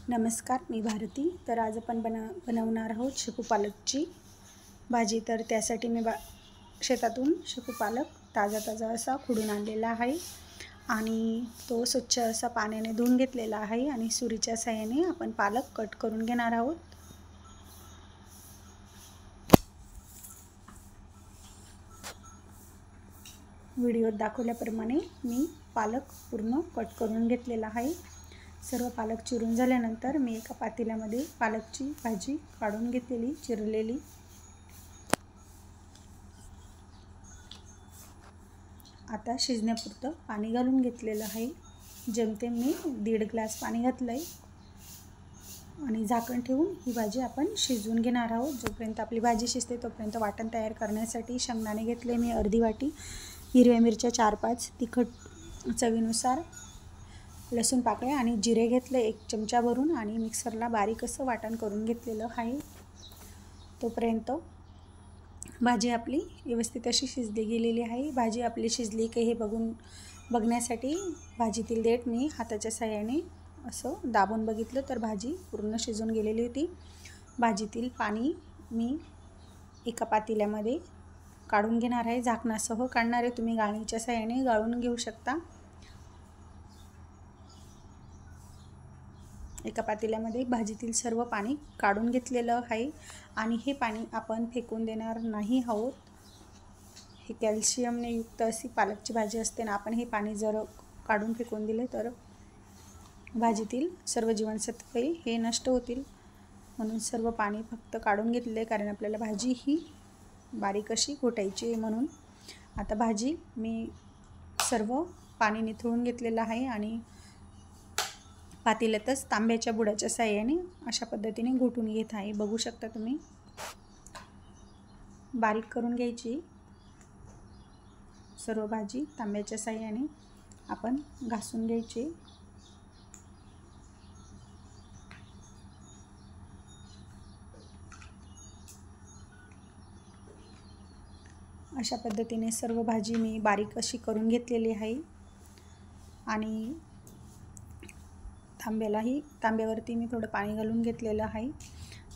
नमस्कार, मी भारती. तर आज आपण बनवणार आहोत शेपू पालकची भाजी. तर त्यासाठी मी शेतातून शेपू पालक ताजा असा खुडून आणलेला आहे आणि तो स्वच्छ असा पाण्याने धुवून घेतलेला आहे आणि सुरीच्या साहाय्याने आपण पालक कट करून घेणार आहोत. व्हिडिओत दाखवल्याप्रमाणे मी पालक पूर्ण कट करून घेतलेला आहे. सर्व पालक चिरून झाल्यानंतर मी एका पातेल्यामध्ये पालकची भाजी काढून घेतलेली चिरलेली. आता शिजण्यापुरतं पाणी घालून घेतलेलं आहे. जेमतेम मी 1.5 ग्लास पाणी घातलं आहे आणि झाकण ठेवून ही भाजी आपण शिजवून घेणार आहोत. जोपर्यंत आपली भाजी शिजते तोपर्यंत वाटण तयार करण्यासाठी शेंगदाणे घेतले मी अर्धी वाटी, हिरव्या मिरच्या 4-5, तिखट चवीनुसार, लसूण पाकळ्या आणि जिरे घेतले 1 चमचा भरून आणि मिक्सरला बारीक असं वाटण करून घेतलेलं आहे. तोपर्यंत भाजी आपली व्यवस्थित अशी शिजली गेलेली आहे. भाजी आपली शिजली की हे बघण्यासाठी भाजीतील देठ मी हाताच्या साहाय्याने असं दाबून बघितलं तर भाजी पूर्ण शिजून गेलेली होती. भाजीतील पाणी मी एका पातेल्यामध्ये काढून घेणार आहे. झाकणासह काढणार आहे. तुम्ही गाळणीच्या साहाय्याने गाळून घेऊ शकता. एका पातेल्यामध्ये भाजीतील सर्व पाणी काढून घेतलेलं आहे आणि हे पाणी आपण फेकून देणार नाही आहोत. हे कॅल्शियमने युक्त अशी पालकची भाजी असते ना, आपण हे पाणी जर काढून फेकून दिले तर भाजीतील सर्व जीवनसत्वे हे नष्ट होतील. म्हणून सर्व पाणी फक्त काढून घेतले, कारण आपल्याला भाजी ही बारीक अशी घोटायची आहे. म्हणून आता भाजी मी सर्व पाणी निथळून घेतलेलं आहे आणि पातेल्यातच तांब्याच्या बुडाच्या साहाय्याने अशा पद्धतीने घोटून घेत आहे. बघू शकता तुम्ही. बारीक करून घ्यायची सर्व भाजी. तांब्याच्या साहाय्याने आपण घासून घ्यायची. अशा पद्धतीने सर्व भाजी मी बारीक अशी करून घेतलेली आहे आणि तांब्यावरती मी थोडं पाणी घालून घेतलेलं आहे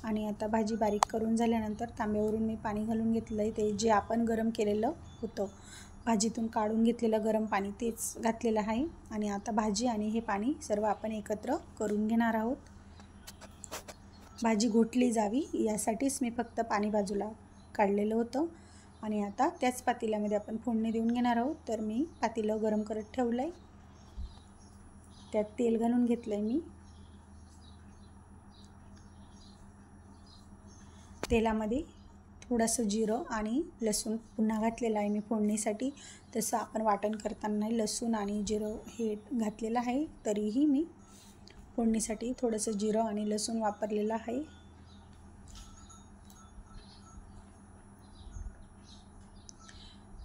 आणि आता भाजी बारीक करून झाल्यानंतर तांब्यावरून मी पाणी घालून घेतलं आहे. ते जे आपण गरम केलेलं होतं, भाजीतून काढून घेतलेलं गरम पाणी तेच घातलेलं आहे आणि आता भाजी आणि हे पाणी सर्व आपण एकत्र करून घेणार आहोत. भाजी घोटली जावी यासाठीच मी फक्त पाणी बाजूला काढलेलं होतं आणि आता त्याच पातेल्यामध्ये आपण फोडणी देऊन घेणार आहोत. तर मी पातेलं गरम करत ठेवलं आहे. त्यात तेल घालून घेतलं आहे मी. तेलामध्ये थोडंसं जिरं आणि लसूण पुन्हा घातलेलं आहे मी फोडणीसाठी. तसं आपण वाटण करताना लसूण आणि जिरं हे घातलेलं आहे, तरीही मी फोडणीसाठी थोडंसं जिरं आणि लसूण वापरलेलं आहे.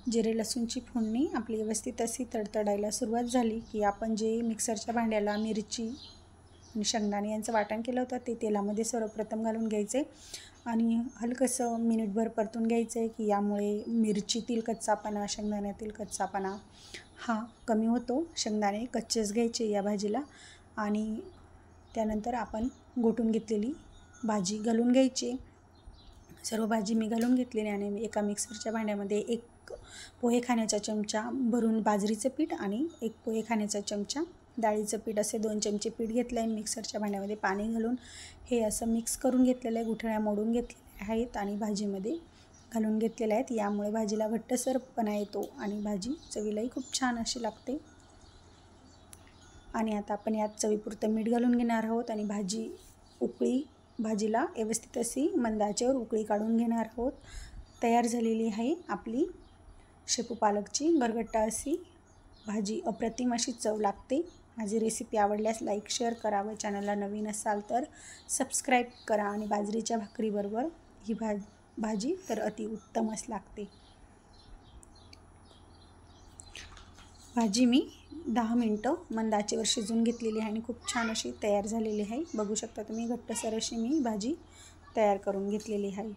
जिरे लसूणची फोडणी आपली व्यवस्थित अशी तडतडायला सुरुवात झाली की आपण जे मिक्सरच्या भांड्याला मिरची आणि शेंगदाणे यांचं वाटण केलं होतं ते तेलामध्ये सर्वप्रथम घालून घ्यायचे आणि हलकंसं मिनिटभर परतून घ्यायचं आहे की यामुळे मिरचीतील कच्चापणा, शेंगदाण्यातील कच्चापणा हा कमी होतो. शेंगदाणे कच्चेच घ्यायचे या भाजीला आणि त्यानंतर आपण घोटून घेतलेली भाजी घालून घ्यायची. सर्व भाजी मी घालून घेतलेली आणि एका मिक्सरच्या भांड्यामध्ये 1 पोहे खाण्याचा चमचा भरून बाजरीचं पीठ आणि 1 पोहे खाण्याचा चमचा डाळीचं पीठ असे 2 चमचे पीठ घेतलं आहे. मिक्सरच्या भांड्यामध्ये पाणी घालून हे असं मिक्स करून घेतलेलं आहे. गुठळ्या मोडून घेतलेल्या आहेत आणि भाजीमध्ये घालून घेतलेल्या आहेत. यामुळे भाजीला घट्टसरपणा येतो आणि भाजी चवीलाही खूप छान अशी लागते. आणि आता आपण यात चवीपुरतं मीठ घालून घेणार आहोत आणि भाजीला व्यवस्थित अशी मंद आचेवर उकळी काढून घेणार आहोत. तयार झालेली आहे आपली शेपू पालकची गरगट्टा अशी भाजी. अप्रतिम अशी चव लागते. माझी रेसिपी आवडल्यास लाईक शेअर करा व चॅनलला नवीन असाल तर सबस्क्राईब करा आणि बाजरीच्या भाकरीबरोबर ही भाजी तर अतिउत्तमच लागते. भाजी मी 10 मिनटं मंद आचेवर शिजवून घेतलेली आहे आणि खूप छान अशी तयार झालेली आहे. बघू शकता तुम्ही. घट्टसर अशी मी भाजी तयार करून घेतलेली आहे.